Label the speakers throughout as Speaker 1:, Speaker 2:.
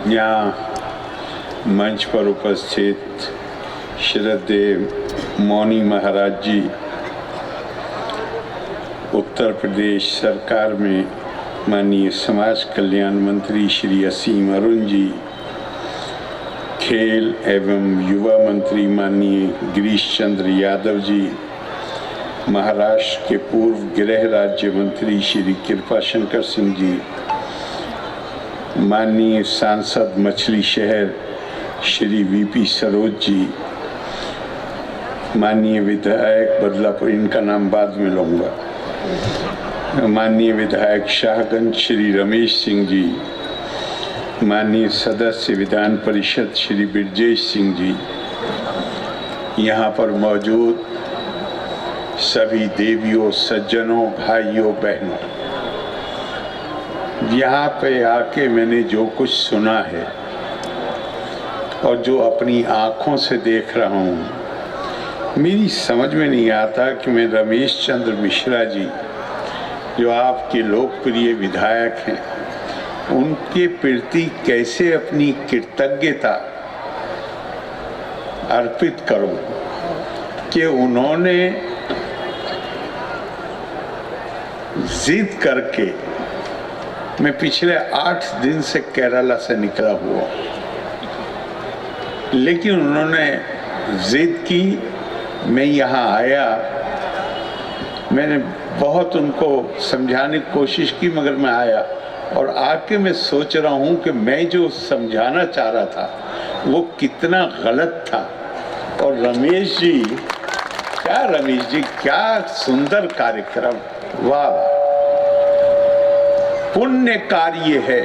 Speaker 1: यहाँ मंच पर उपस्थित श्रद्धेय मौनी महाराज जी, उत्तर प्रदेश सरकार में माननीय समाज कल्याण मंत्री श्री असीम अरुण जी, खेल एवं युवा मंत्री माननीय गिरीश चंद्र यादव जी, महाराष्ट्र के पूर्व गृह राज्य मंत्री श्री कृपा शंकर सिंह जी, माननीय सांसद मछली शहर श्री वीपी सरोज जी, माननीय विधायक बदलापुर, इनका नाम बाद में लूँगा, माननीय विधायक शाहगंज श्री रमेश सिंह जी, माननीय सदस्य विधान परिषद श्री ब्रजेश सिंह जी, यहाँ पर मौजूद सभी देवियों, सज्जनों, भाइयों, बहनों, यहाँ पे आके मैंने जो कुछ सुना है और जो अपनी आँखों से देख रहा हूँ, मेरी समझ में नहीं आता कि मैं रमेश चंद्र मिश्रा जी, जो आपके लोकप्रिय विधायक हैं, उनके प्रति कैसे अपनी कृतज्ञता अर्पित करूं कि उन्होंने जिद करके, मैं पिछले 8 दिन से केरला से निकला हुआ, लेकिन उन्होंने जिद की, मैं यहाँ आया, मैंने बहुत उनको समझाने की कोशिश की, मगर मैं आया और आके मैं सोच रहा हूँ कि मैं जो समझाना चाह रहा था वो कितना गलत था। और रमेश जी, क्या सुंदर कार्यक्रम, वाह, पुण्य कार्य है।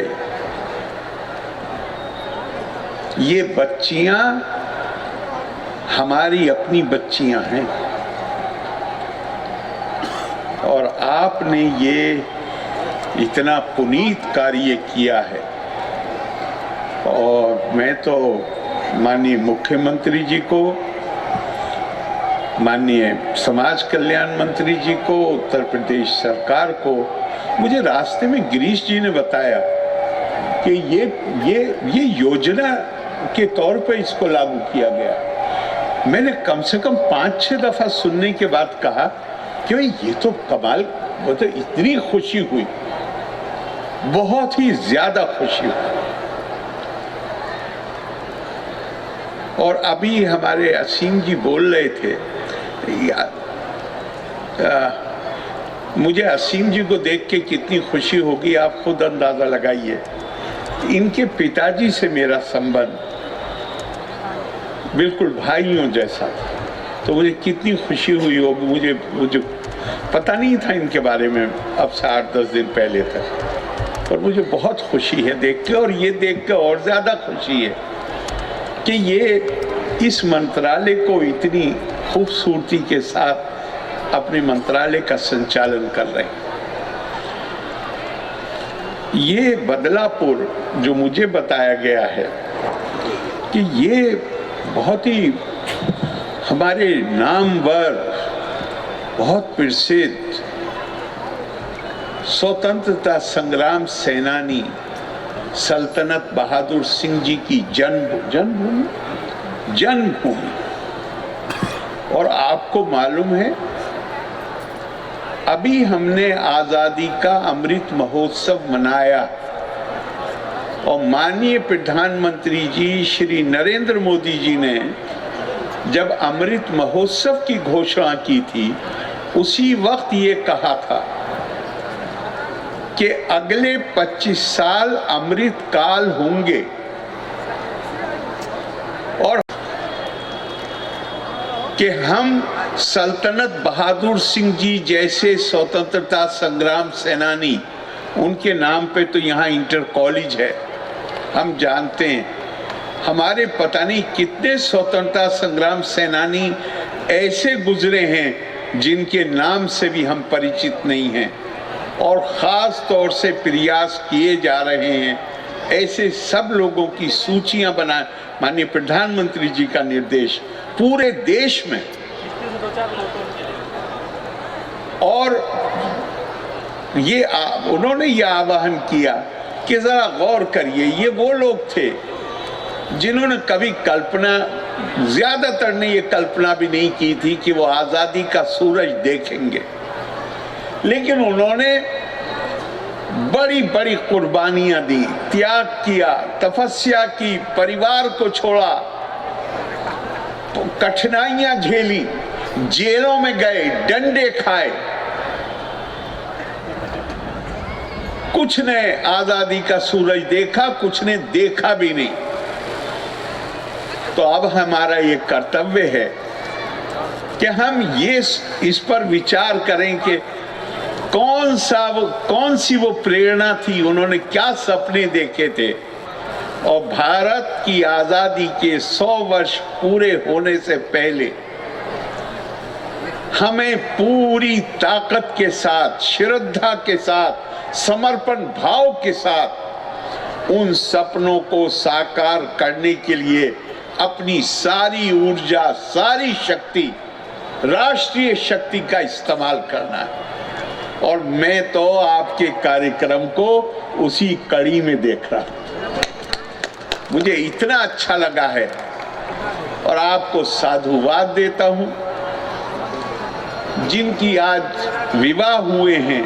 Speaker 1: ये बच्चियां हमारी अपनी बच्चियां हैं और आपने ये इतना पुनीत कार्य किया है। और मैं तो माननीय मुख्यमंत्री जी को, माननीय समाज कल्याण मंत्री जी को, उत्तर प्रदेश सरकार को, मुझे रास्ते में गिरीश जी ने बताया कि ये योजना के तौर पे इसको लागू किया गया। मैंने कम से कम 5-6 दफा सुनने के बाद कहा कि भाई ये तो कमाल, वो तो इतनी खुशी हुई, बहुत ही ज्यादा खुशी हुई। और अभी हमारे असीम जी बोल रहे थे, मुझे असीम जी को देख के कितनी खुशी होगी आप खुद अंदाजा लगाइए। इनके पिताजी से मेरा संबंध बिल्कुल भाइयों जैसा था, तो मुझे कितनी खुशी हुई होगी। मुझे पता नहीं था इनके बारे में अब से 8-10 दिन पहले तक, और मुझे बहुत खुशी है देख के। और ये देख के और ज़्यादा खुशी है कि ये इस मंत्रालय को इतनी खूबसूरती के साथ अपने मंत्रालय का संचालन कर रहे हैं। ये बदलापुर जो मुझे बताया गया है कि ये बहुत ही हमारे नामवर, बहुत प्रसिद्ध स्वतंत्रता संग्राम सेनानी सल्तनत बहादुर सिंह जी की जन्मभूमि। और आपको मालूम है, अभी हमने आजादी का अमृत महोत्सव मनाया और माननीय प्रधानमंत्री जी श्री नरेंद्र मोदी जी ने जब अमृत महोत्सव की घोषणा की थी, उसी वक्त ये कहा था कि अगले 25 साल अमृत काल होंगे और कि हम सल्तनत बहादुर सिंह जी जैसे स्वतंत्रता संग्राम सेनानी, उनके नाम पे तो यहाँ इंटर कॉलेज है, हम जानते हैं। हमारे पता नहीं कितने स्वतंत्रता संग्राम सेनानी ऐसे गुजरे हैं जिनके नाम से भी हम परिचित नहीं हैं, और ख़ास तौर से प्रयास किए जा रहे हैं ऐसे सब लोगों की सूचियां बना। माननीय प्रधानमंत्री जी का निर्देश पूरे देश में, और उन्होंने ये आह्वान किया कि जरा गौर करिए, ये वो लोग थे जिन्होंने कभी कल्पना, ज्यादातर ने ये कल्पना भी नहीं की थी कि वो आजादी का सूरज देखेंगे, लेकिन उन्होंने बड़ी बड़ी कुर्बानियां दी, त्याग किया, तपस्या की, परिवार को छोड़ा, कठिनाइयां झेली, जेलों में गए, डंडे खाए, कुछ ने आजादी का सूरज देखा, कुछ ने देखा भी नहीं। तो अब हमारा ये कर्तव्य है कि हम ये इस पर विचार करें कि कौन सी वो प्रेरणा थी, उन्होंने क्या सपने देखे थे, और भारत की आजादी के 100 वर्ष पूरे होने से पहले हमें पूरी ताकत के साथ, श्रद्धा के साथ, समर्पण भाव के साथ उन सपनों को साकार करने के लिए अपनी सारी ऊर्जा, सारी शक्ति, राष्ट्रीय शक्ति का इस्तेमाल करना है। और मैं तो आपके कार्यक्रम को उसी कड़ी में देख रहा हूं, मुझे इतना अच्छा लगा है और आपको साधुवाद देता हूं। जिनकी आज विवाह हुए हैं,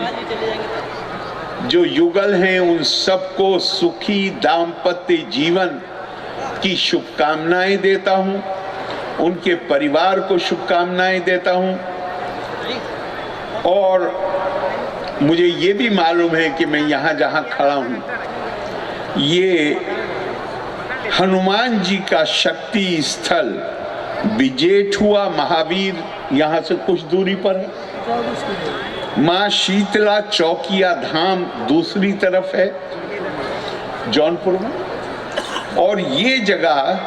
Speaker 1: जो युगल हैं, उन सबको सुखी दाम्पत्य जीवन की शुभकामनाएं देता हूं, उनके परिवार को शुभकामनाएं देता हूं। और मुझे ये भी मालूम है कि मैं यहाँ जहाँ खड़ा हूँ, ये हनुमान जी का शक्ति स्थल विजेठुआ महावीर यहाँ से कुछ दूरी पर है। माँ शीतला चौकिया धाम दूसरी तरफ है जौनपुर में, और ये जगह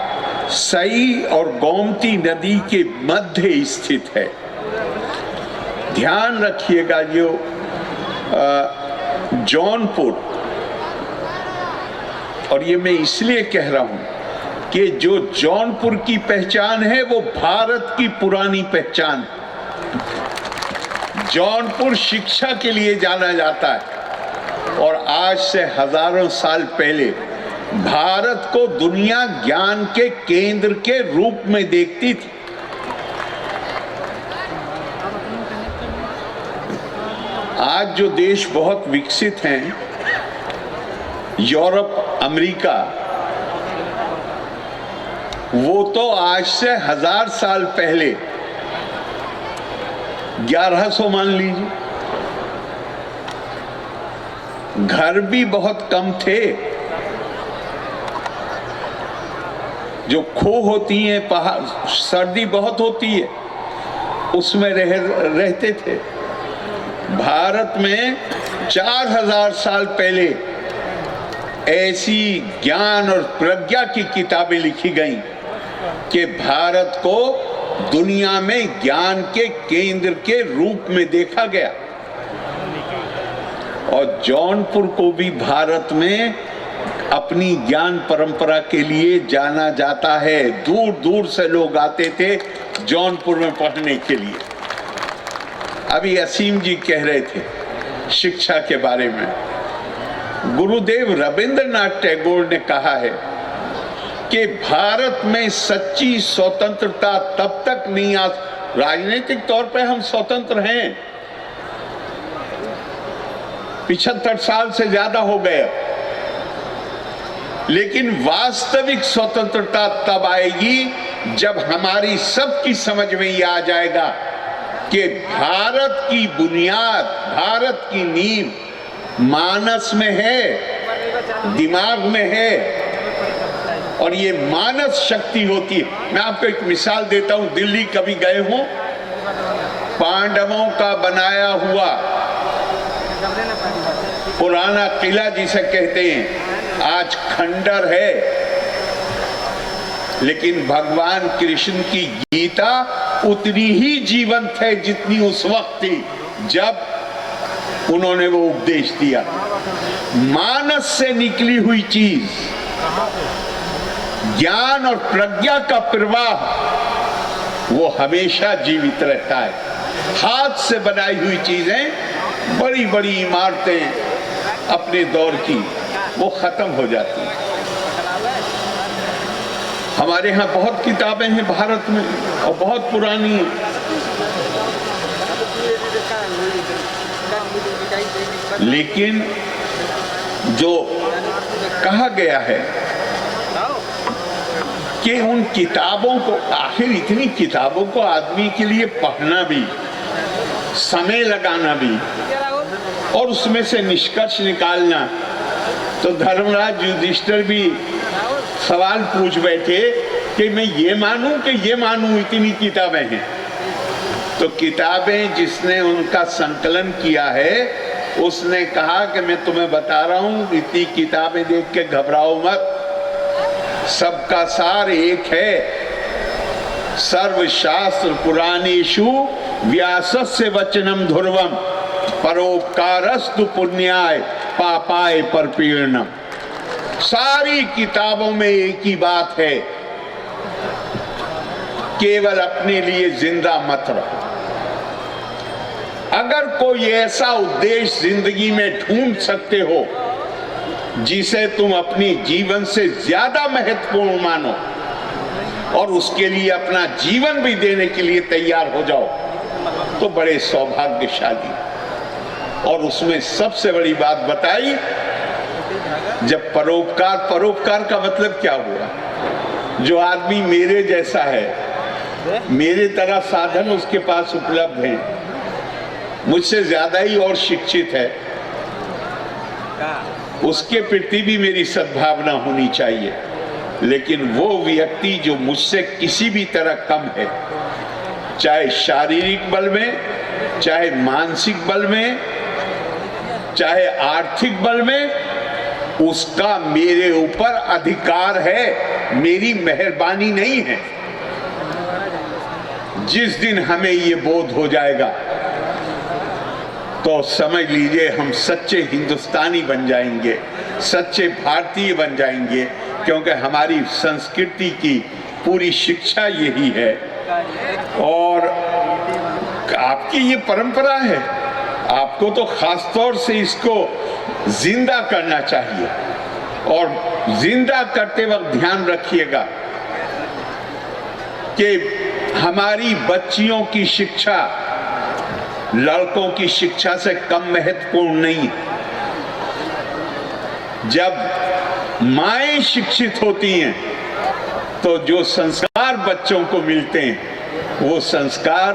Speaker 1: सई और गोमती नदी के मध्य स्थित है। ध्यान रखिएगा, जो जौनपुर, और ये मैं इसलिए कह रहा हूं कि जो जौनपुर की पहचान है वो भारत की पुरानी पहचान है। जौनपुर शिक्षा के लिए जाना जाता है और आज से हजारों साल पहले भारत को दुनिया ज्ञान के केंद्र के रूप में देखती थी। आज जो देश बहुत विकसित हैं, यूरोप, अमेरिका, वो तो आज से 1000 साल पहले, 1100 मान लीजिए, घर भी बहुत कम थे। जो खो होती है, पहाड़, सर्दी बहुत होती है, उसमें रहते थे। भारत में 4000 साल पहले ऐसी ज्ञान और प्रज्ञा की किताबें लिखी गईं कि भारत को दुनिया में ज्ञान के केंद्र के रूप में देखा गया। और जौनपुर को भी भारत में अपनी ज्ञान परंपरा के लिए जाना जाता है। दूर दूर से लोग आते थे जौनपुर में पढ़ने के लिए। अभी असीम जी कह रहे थे शिक्षा के बारे में। गुरुदेव रविंद्रनाथ टैगोर ने कहा है कि भारत में सच्ची स्वतंत्रता तब तक नहीं आ, राजनीतिक तौर पे हम स्वतंत्र हैं, 75 साल से ज्यादा हो गए, लेकिन वास्तविक स्वतंत्रता तब आएगी जब हमारी सबकी समझ में ये आ जाएगा कि भारत की बुनियाद, भारत की नींव मानस में है, दिमाग में है, और ये मानस शक्ति होती है। मैं आपको एक मिसाल देता हूं। दिल्ली कभी गए हो? पांडवों का बनाया हुआ पुराना किला जिसे कहते हैं, आज खंडर है, लेकिन भगवान कृष्ण की गीता उतनी ही जीवंत है जितनी उस वक्त थी जब उन्होंने वो उपदेश दिया। मानस से निकली हुई चीज, ज्ञान और प्रज्ञा का प्रवाह, वो हमेशा जीवित रहता है। हाथ से बनाई हुई चीजें, बड़ी बड़ी इमारतें अपने दौर की, वो खत्म हो जाती हैं। हमारे यहाँ बहुत किताबें हैं भारत में और बहुत पुरानी हैं, लेकिन जो कहा गया है कि उन किताबों को, आखिर इतनी किताबों को आदमी के लिए पढ़ना भी, समय लगाना भी और उसमें से निष्कर्ष निकालना, तो धर्मराज युधिष्ठिर भी सवाल पूछ बैठे कि मैं ये मानूं कि ये मानूं, इतनी किताबें हैं। तो किताबें जिसने उनका संकलन किया है उसने कहा कि मैं तुम्हें बता रहा हूं, इतनी किताबें देख के घबराओ मत, सबका सार एक है। सर्वशास्त्र पुराणेषु व्यासस्य वचनम ध्रुवम परोपकारस्तु पुण्याय पापाय परपीड़नम। सारी किताबों में एक ही बात है, केवल अपने लिए जिंदा मत रहो। अगर कोई ऐसा उद्देश्य जिंदगी में ढूंढ सकते हो जिसे तुम अपनी जीवन से ज्यादा महत्वपूर्ण मानो और उसके लिए अपना जीवन भी देने के लिए तैयार हो जाओ, तो बड़े सौभाग्यशाली। और उसमें सबसे बड़ी बात बताई, जब परोपकार, परोपकार का मतलब क्या हुआ? जो आदमी मेरे जैसा है, मेरे तरह साधन उसके पास उपलब्ध हैं, मुझसे ज्यादा ही और शिक्षित है, उसके प्रति भी मेरी सद्भावना होनी चाहिए। लेकिन वो व्यक्ति जो मुझसे किसी भी तरह कम है, चाहे शारीरिक बल में, चाहे मानसिक बल में, चाहे आर्थिक बल में, उसका मेरे ऊपर अधिकार है, मेरी मेहरबानी नहीं है। जिस दिन हमें ये बोध हो जाएगा तो समझ लीजिए हम सच्चे हिंदुस्तानी बन जाएंगे, सच्चे भारतीय बन जाएंगे, क्योंकि हमारी संस्कृति की पूरी शिक्षा यही है और आपकी ये परंपरा है। आपको तो खास तौर से इसको जिंदा करना चाहिए और जिंदा करते वक्त ध्यान रखिएगा कि हमारी बच्चियों की शिक्षा लड़कों की शिक्षा से कम महत्वपूर्ण नहीं। जब माएं शिक्षित होती हैं तो जो संस्कार बच्चों को मिलते हैं वो संस्कार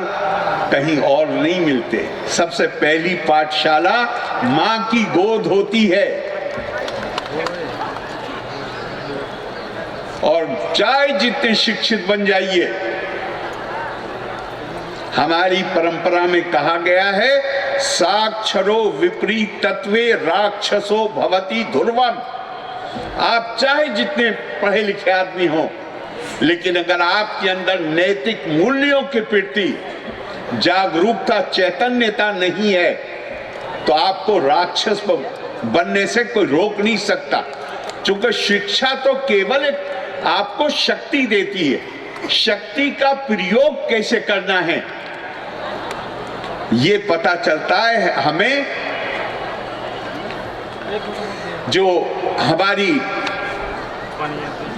Speaker 1: कहीं और नहीं मिलते। सबसे पहली पाठशाला मां की गोद होती है और चाहे जितने शिक्षित बन जाइए, हमारी परंपरा में कहा गया है साक्षरो विपरीत तत्वे राक्षसो भवति ध्रुवम। आप चाहे जितने पढ़े लिखे आदमी हो, लेकिन अगर आपके अंदर नैतिक मूल्यों के प्रति जागरूकता, चैतन्यता नहीं है तो आपको राक्षस बनने से कोई रोक नहीं सकता। क्योंकि शिक्षा तो केवल एक आपको शक्ति देती है, शक्ति का प्रयोग कैसे करना है ये पता चलता है हमें। जो हमारी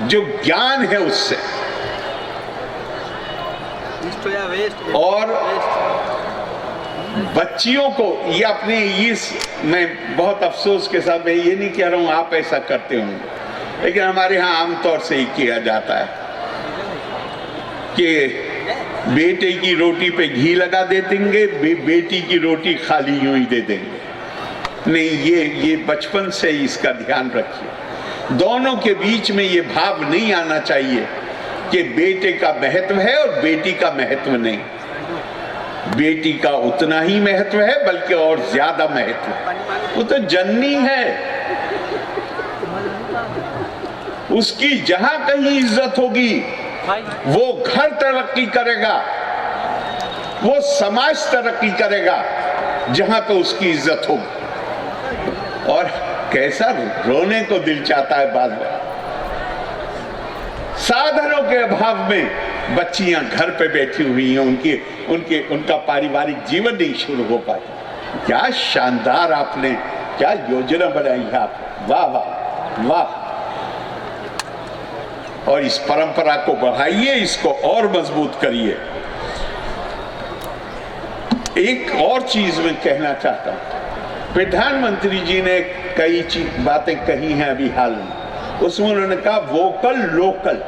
Speaker 1: जो ज्ञान है उससे, और बच्चियों को ये अपने इस, मैं बहुत अफसोस के साथ मैं ये नहीं कह रहा हूं आप ऐसा करते होंगे, लेकिन हमारे यहाँ आमतौर से ही किया जाता है कि बेटे की रोटी पे घी लगा दे देंगे, बेटी की रोटी खाली यूं ही दे देंगे। नहीं, ये बचपन से ही इसका ध्यान रखिए। दोनों के बीच में ये भाव नहीं आना चाहिए कि बेटे का महत्व है और बेटी का महत्व नहीं। बेटी का उतना ही महत्व है बल्कि और ज्यादा महत्व है। वो तो जननी है, उसकी जहां कहीं इज्जत होगी वो घर तरक्की करेगा, वो समाज तरक्की करेगा जहां पे उसकी इज्जत होगी। और कैसा रोने को दिल चाहता है बाद में, साधनों के अभाव में बच्चियां घर पे बैठी हुई हैं, उनका पारिवारिक जीवन नहीं शुरू हो पाता। क्या शानदार आपने क्या योजना बनाई है आप, वाह वाह। वाह! और इस परंपरा को बढ़ाइए, इसको और मजबूत करिए। एक और चीज मैं कहना चाहता हूं, प्रधानमंत्री जी ने कई बातें कही हैं अभी हाल में, उसमें उन्होंने कहा वोकल लोकल।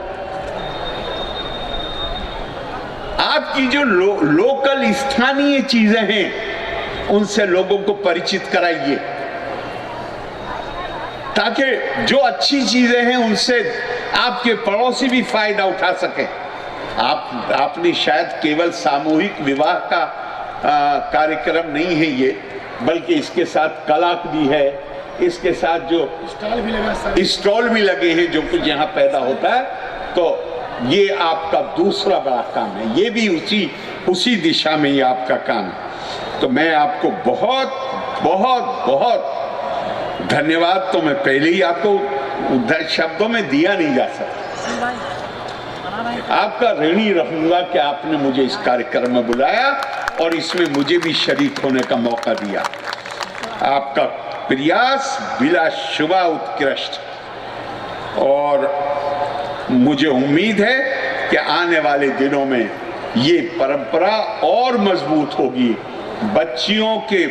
Speaker 1: आपकी जो लोकल स्थानीय चीजें हैं उनसे लोगों को परिचित कराइए, ताकि जो अच्छी चीजें हैं उनसे आपके पड़ोसी भी फायदा उठा सके। आपने शायद केवल सामूहिक विवाह का कार्यक्रम नहीं है ये, बल्कि इसके साथ कला भी है, इसके साथ जो स्टॉल भी लगे हैं, जो कुछ यहाँ पैदा होता है, तो ये आपका दूसरा बड़ा काम है। ये भी उसी दिशा में ही आपका काम है। तो मैं आपको बहुत बहुत बहुत धन्यवाद तो मैं पहले ही आपको शब्दों में दिया नहीं जा सकता। आपका ऋणी रहूंगा कि आपने मुझे इस कार्यक्रम में बुलाया और इसमें मुझे भी शरीक होने का मौका दिया। आपका प्रयास बिलाशुबा उत्कृष्ट, और मुझे उम्मीद है कि आने वाले दिनों में ये परंपरा और मजबूत होगी। बच्चियों के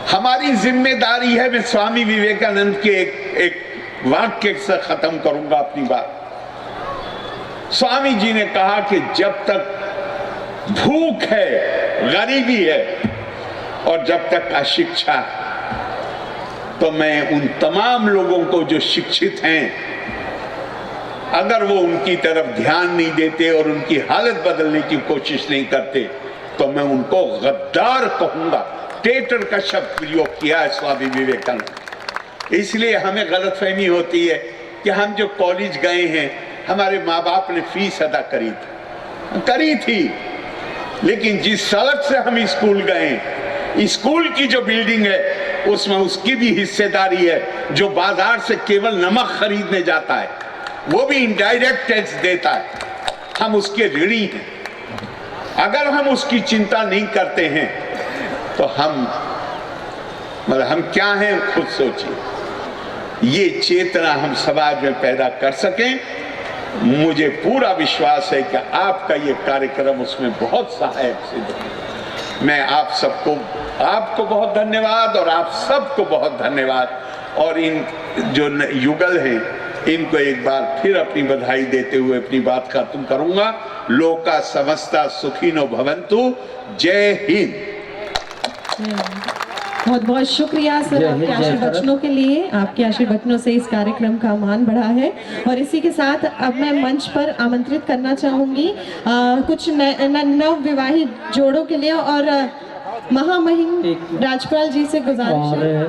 Speaker 1: हमारी जिम्मेदारी है। मैं स्वामी विवेकानंद के एक वाक्य से खत्म करूंगा अपनी बात। स्वामी जी ने कहा कि जब तक भूख है, गरीबी है और जब तक अशिक्षा है, तो मैं उन तमाम लोगों को जो शिक्षित हैं, अगर वो उनकी तरफ ध्यान नहीं देते और उनकी हालत बदलने की कोशिश नहीं करते, तो मैं उनको गद्दार कहूंगा। ट्रेटर का शब्द प्रयोग किया है स्वामी विवेकानंद। इसलिए हमें गलतफहमी होती है कि हम जो कॉलेज गए हैं, हमारे माँ बाप ने फीस अदा करी थी, लेकिन जिस सड़क से हम स्कूल गए, स्कूल की जो बिल्डिंग है उसमें उसकी भी हिस्सेदारी है। जो बाजार से केवल नमक खरीदने जाता है वो भी इनडायरेक्ट टैक्स देता है, हम उसके ऋणी हैं। अगर हम उसकी चिंता नहीं करते हैं तो हम क्या हैं खुद सोचिए। ये चेतना हम समाज में पैदा कर सकें, मुझे पूरा विश्वास है कि आपका ये कार्यक्रम उसमें बहुत सहायक सिद्ध होगा। मैं आपको बहुत धन्यवाद और आप सबको बहुत धन्यवाद, और इन जो युगल हैं इनको एक बार फिर अपनी बधाई देते हुए अपनी बात खत्म करूंगा। लोका समस्ता सुखिनो भवन्तु। जय हिंद।
Speaker 2: बहुत बहुत शुक्रिया सर आपके आशीर्वचनों के लिए। आपके आशीर्वचनों से इस कार्यक्रम का मान बढ़ा है। और इसी के साथ अब मैं मंच पर आमंत्रित करना चाहूंगी कुछ नव विवाहित जोड़ों के लिए, और महामहिम राजपाल जी से गुजारिश है।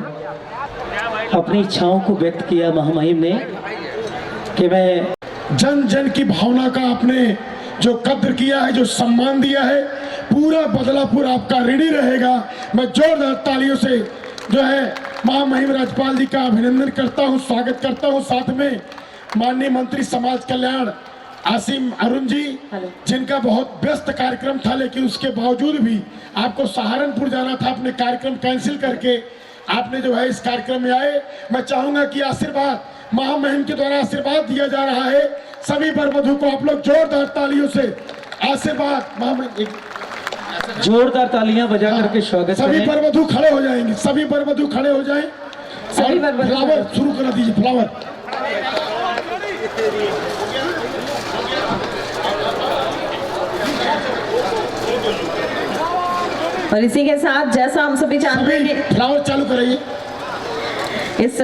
Speaker 3: अपनी इच्छाओं को व्यक्त किया महामहिम ने कि मैं
Speaker 4: जन जन की भावना का आपने जो कद्र किया है, जो सम्मान दिया है, पूरा बदलापुर आपका ऋणी रहेगा। मैं जोरदार तालियों से जो है महामहिम राज्यपाल जी का अभिनंदन करता हूं, स्वागत करता हूं। साथ में माननीय मंत्री समाज कल्याण आसिम अरुण जी, जिनका बहुत व्यस्त कार्यक्रम था, लेकिन उसके बावजूद भी आपको सहारनपुर जाना था, अपने कार्यक्रम कैंसिल करके आपने जो है इस कार्यक्रम में आए। मैं चाहूंगा कि आशीर्वाद महामहिम के द्वारा आशीर्वाद दिया जा रहा है सभी वर वधू को। आप लोग जोरदार तालियों से आशीर्वाद महामहिम,
Speaker 3: जोरदार तालियां बजा करके स्वागत
Speaker 4: सभी वर वधू खड़े हो जाएंगे, सभी वर वधू खड़े हो जाएं। फ्लावर शुरू करा दीजिए, फ्लावर।
Speaker 2: और इसी के साथ जैसा हम सभी जानते हैं,
Speaker 4: फ्लावर चालू कराइए।
Speaker 2: इस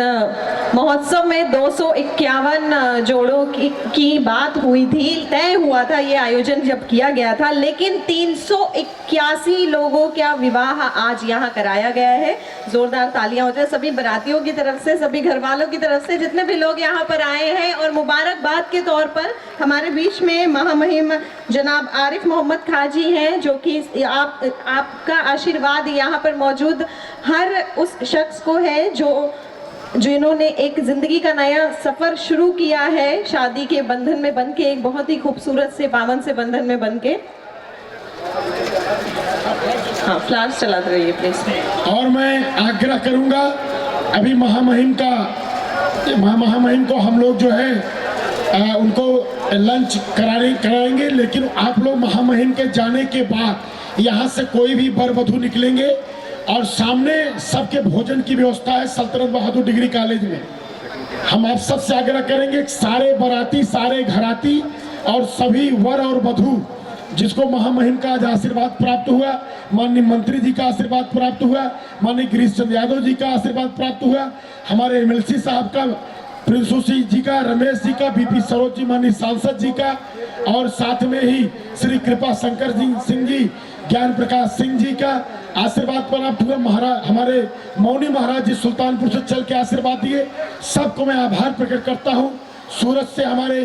Speaker 2: महोत्सव में 251 जोड़ों की बात हुई थी, तय हुआ था ये आयोजन जब किया गया था, लेकिन 381 लोगों का विवाह आज यहाँ कराया गया है। जोरदार तालियां हो जाए सभी बारातियों की तरफ से, सभी घर वालों की तरफ से, जितने भी लोग यहाँ पर आए हैं। और मुबारकबाद के तौर पर हमारे बीच में महामहिम जनाब आरिफ मोहम्मद खाजी हैं, जो कि आपका आशीर्वाद यहाँ पर मौजूद हर उस शख्स को है जिन्होंने एक जिंदगी का नया सफर शुरू किया है, शादी के बंधन में बन के, एक बहुत ही खूबसूरत से पावन से बंधन में बन के। हाँ, फ्लावर्स चलाते रहिए प्लीज।
Speaker 4: और मैं आग्रह करूंगा अभी महामहिम को हम लोग जो है उनको लंच कराएंगे, लेकिन आप लोग महामहिम के जाने के बाद यहाँ से कोई भी वर वधू निकलेंगे और सामने सबके भोजन की व्यवस्था है सल्तनत बहादुर डिग्री कॉलेज में। हम आप सबसे आग्रह करेंगे सारे बाराती, सारे घराती और सभी वर और वधू जिसको महामहिम का आज आशीर्वाद प्राप्त हुआ, माननीय मंत्री जी का आशीर्वाद प्राप्त हुआ, माननीय गिरीश चंद्र यादव जी का आशीर्वाद प्राप्त हुआ, हमारे एमएलसी साहब का, प्रिंसू जी का, रमेश जी का, बीपी सरोज जी माननीय सांसद जी का, और साथ में ही श्री कृपा शंकर सिंह जी, ज्ञान प्रकाश सिंह जी का आशीर्वाद प्राप्त हुआ। महाराज हमारे मौनी महाराज जी सुल्तानपुर से चल के आशीर्वाद दिए। सबको मैं आभार प्रकट करता हूँ। सूरत से हमारे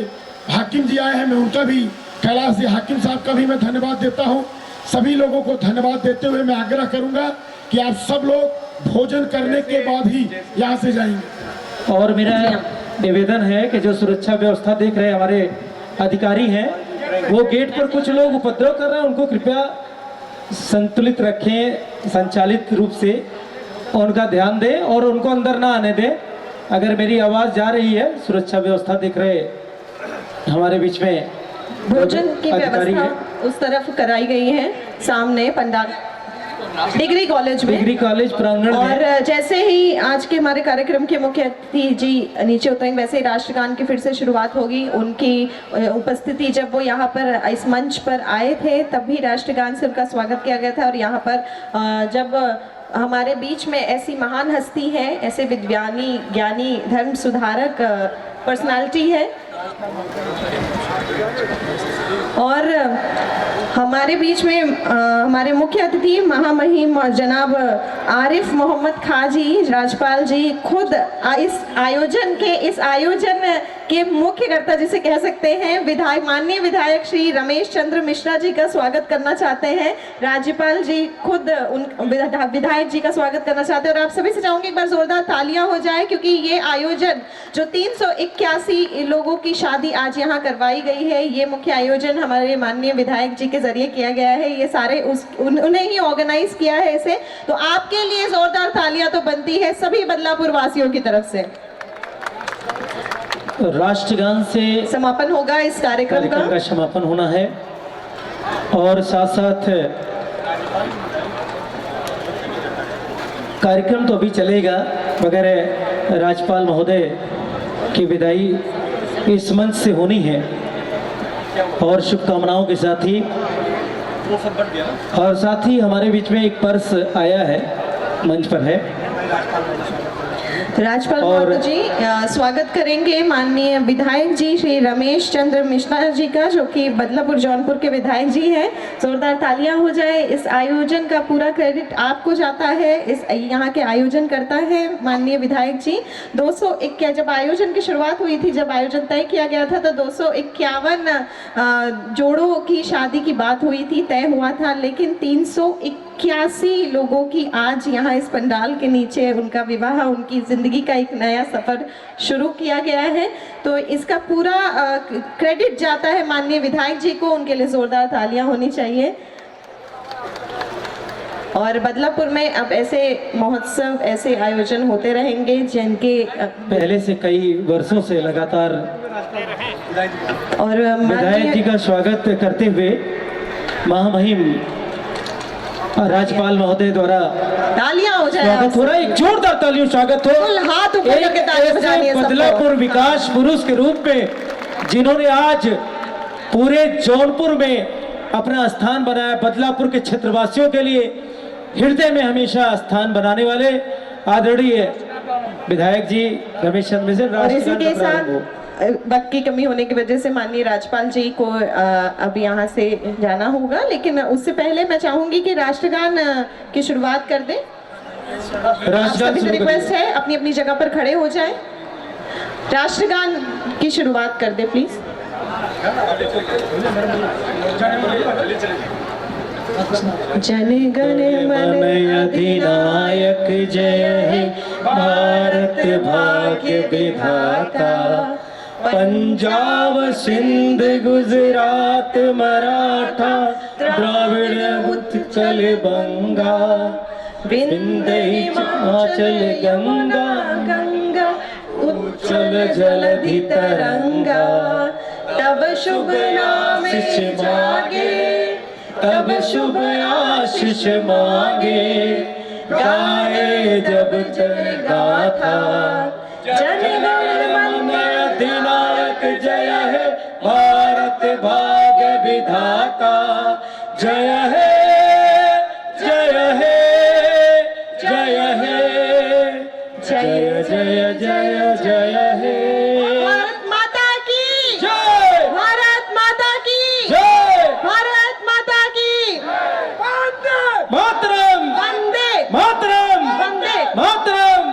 Speaker 4: हाकिम जी आए हैं, मैं उनका भी, कैलाश जी हाकिम साहब का भी मैं धन्यवाद देता हूँ। सभी लोगों को धन्यवाद देते हुए मैं आग्रह करूंगा कि आप सब लोग भोजन करने के बाद ही यहाँ से जाएंगे।
Speaker 3: और मेरा निवेदन है कि जो सुरक्षा व्यवस्था देख रहे हमारे अधिकारी हैं, वो गेट पर कुछ लोग उपद्रव कर रहे हैं, उनको कृपया संतुलित रखें, संचालित रूप से उनका ध्यान दें और उनको अंदर ना आने दें। अगर मेरी आवाज़ जा रही है, सुरक्षा व्यवस्था देख रहे हमारे बीच में
Speaker 2: भोजन की व्यवस्था उस तरफ कराई गई है सामने पंडाल डिग्री कॉलेज में,
Speaker 3: डिग्री कॉलेज प्रांगण में।
Speaker 2: और जैसे ही आज के हमारे कार्यक्रम के मुख्य अतिथि जी नीचे उतरेंगे, वैसे ही राष्ट्रगान की फिर से शुरुआत होगी। उनकी उपस्थिति, जब वो यहाँ पर इस मंच पर आए थे तब भी राष्ट्रगान से उनका स्वागत किया गया था, और यहाँ पर जब हमारे बीच में ऐसी महान हस्ती है, ऐसे विद्वानी, ज्ञानी, धर्म सुधारक पर्सनालिटी है, और हमारे बीच में हमारे मुख्य अतिथि महामहिम जनाब आरिफ मोहम्मद खां जी, राज्यपाल जी खुद इस आयोजन के मुख्य कर्ता जिसे कह सकते हैं, माननीय विधायक श्री रमेश चंद्र मिश्रा जी का स्वागत करना चाहते हैं। राज्यपाल जी खुद विधायक जी का स्वागत करना चाहते हैं, और आप सभी से चाहूंगी एक बार जोरदार तालियां हो जाए, क्योंकि ये आयोजन जो 381 लोगों की शादी आज यहाँ करवाई गई है, ये मुख्य आयोजन हमारे माननीय विधायक जी के जरिए किया गया है। ये सारे उन्हें ही ऑर्गेनाइज किया है इसे, तो आपके लिए जोरदार तालियां तो बनती है सभी बदलापुर वासियों की तरफ से।
Speaker 3: राष्ट्रगान से
Speaker 2: समापन होगा इस कार्यक्रम का
Speaker 3: समापन होना है, और साथ साथ कार्यक्रम तो अभी चलेगा, मगर राज्यपाल महोदय की विदाई इस मंच से होनी है, और शुभकामनाओं के साथ ही, और साथ ही हमारे बीच में एक पर्स आया है, मंच पर है।
Speaker 2: राज्यपाल महोदय जी स्वागत करेंगे माननीय विधायक जी श्री रमेश चंद्र मिश्रा जी का, जो कि बदलापुर जौनपुर के विधायक जी हैं। जोरदार तालियां हो जाए। इस आयोजन का पूरा क्रेडिट आपको जाता है, इस यहाँ के आयोजन करता है माननीय विधायक जी। 251 जब आयोजन की शुरुआत हुई थी, जब आयोजन तय किया गया था, तो 251 जोड़ों की शादी की बात हुई थी, तय हुआ था, लेकिन 381 लोगों की आज यहाँ इस पंडाल के नीचे उनका विवाह, उनकी जिंदगी का एक नया सफर शुरू किया गया है। तो इसका पूरा क्रेडिट जाता है माननीय विधायक जी को, उनके लिए जोरदार तालियां होनी चाहिए। और बदलापुर में अब ऐसे महोत्सव, ऐसे आयोजन होते रहेंगे जिनके
Speaker 3: पहले से कई वर्षों से लगातार,
Speaker 2: और
Speaker 3: विधायक जी का स्वागत करते हुए महामहिम राज्यपाल महोदय द्वारा
Speaker 2: तालियां हो जाए,
Speaker 3: स्वागत हो रहा है। एक जोरदार तालियों स्वागत हो।
Speaker 2: हाथ ऊपर करके तालियां बजानी है सबको।
Speaker 3: बदलापुर विकास पुरुष के रूप में जिन्होंने आज पूरे जौनपुर में अपना स्थान बनाया, बदलापुर के क्षेत्रवासियों के लिए हृदय में हमेशा स्थान बनाने वाले आदरणीय विधायक जी रमेश चंद्र मिश्रा।
Speaker 2: और इसी के साथ वक्त की कमी होने की वजह से माननीय राज्यपाल जी को अब यहाँ से जाना होगा, लेकिन उससे पहले मैं चाहूंगी कि राष्ट्रगान की शुरुआत कर दें। सभी से रिक्वेस्ट है अपनी अपनी जगह पर खड़े हो जाएं। राष्ट्रगान की शुरुआत कर दे प्लीज। जन गण मन
Speaker 3: अधिनायक जय हे भारत भाग्य विधाता, पंजाब सिंध गुजरात मराठा द्राविड़ उत्कल बंगा, विंध्य हिमाचल गंगा
Speaker 2: गंगा उच्चल जलधि तरंगा तब शुभ नाम
Speaker 3: आशीष
Speaker 2: जागे
Speaker 3: तब शुभ आशीष मांगे गाए जब जय गाथा
Speaker 2: जन गण मन
Speaker 3: अधिनायक जय है भारत भाग्य विधाता जय है जय है जय है जय जय जय जय है
Speaker 2: भारत माता की
Speaker 3: जय
Speaker 2: भारत माता की
Speaker 3: जय
Speaker 2: भारत माता की
Speaker 3: मातरम
Speaker 2: वंदे
Speaker 3: मातरम
Speaker 2: वंदे
Speaker 3: मातरम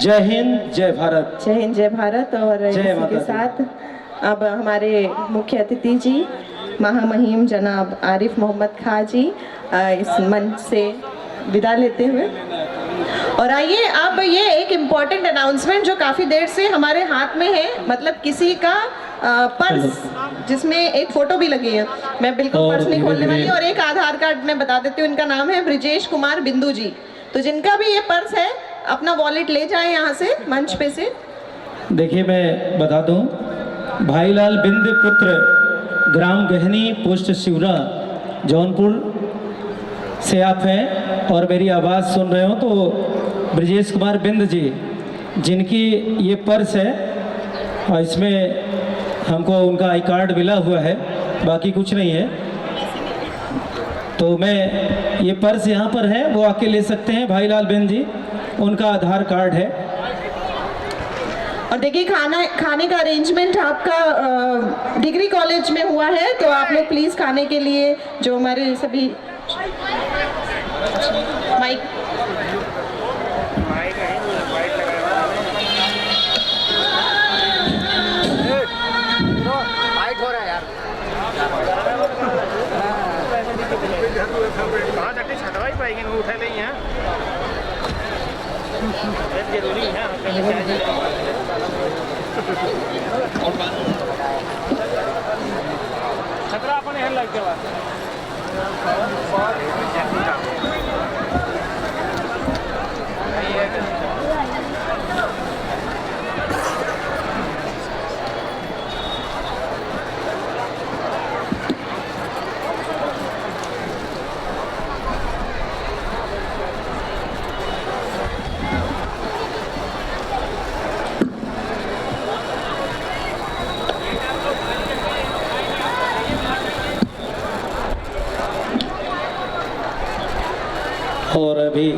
Speaker 3: जय हिंद जय भारत
Speaker 2: जय हिंद जय भारत। और
Speaker 3: जय
Speaker 2: इसी
Speaker 3: माता
Speaker 2: के
Speaker 3: दी।
Speaker 2: साथ अब हमारे मुख्य अतिथि जी महामहिम जनाब आरिफ मोहम्मद खां जी इस मंच से विदा लेते हुए। और आइए अब ये एक इम्पॉर्टेंट अनाउंसमेंट जो काफ़ी देर से हमारे हाथ में है, मतलब किसी का पर्स जिसमें एक फोटो भी लगी है, मैं बिल्कुल
Speaker 3: और
Speaker 2: पर्स नहीं खोलने
Speaker 3: धीरे-धीरे-
Speaker 2: वाली, और एक आधार कार्ड मैं बता देती हूँ, इनका नाम है ब्रिजेश कुमार बिंदु जी। तो जिनका भी ये पर्स है अपना वॉलेट ले जाएं यहाँ से मंच पे से।
Speaker 3: देखिए मैं बता दूं, भाईलाल बिंद पुत्र ग्राम गहनी पोस्ट शिवरा जौनपुर से आप हैं और मेरी आवाज़ सुन रहे हो तो ब्रिजेश कुमार बिंद जी जिनकी ये पर्स है और इसमें हमको उनका आई कार्ड मिला हुआ है, बाकी कुछ नहीं है। तो मैं ये पर्स यहाँ पर है, वो आके ले सकते हैं भाईलाल बिंद जी, उनका आधार कार्ड है।
Speaker 2: और देखिए खाने का अरेंजमेंट आपका डिग्री कॉलेज में हुआ है, तो आप लोग प्लीज खाने के लिए जो हमारे सभी माइक
Speaker 5: कहाँ तक छतवा ही पाएंगे उठा नहीं है जरूरी है छतरा अपने हेल लग के बाद
Speaker 3: और अभी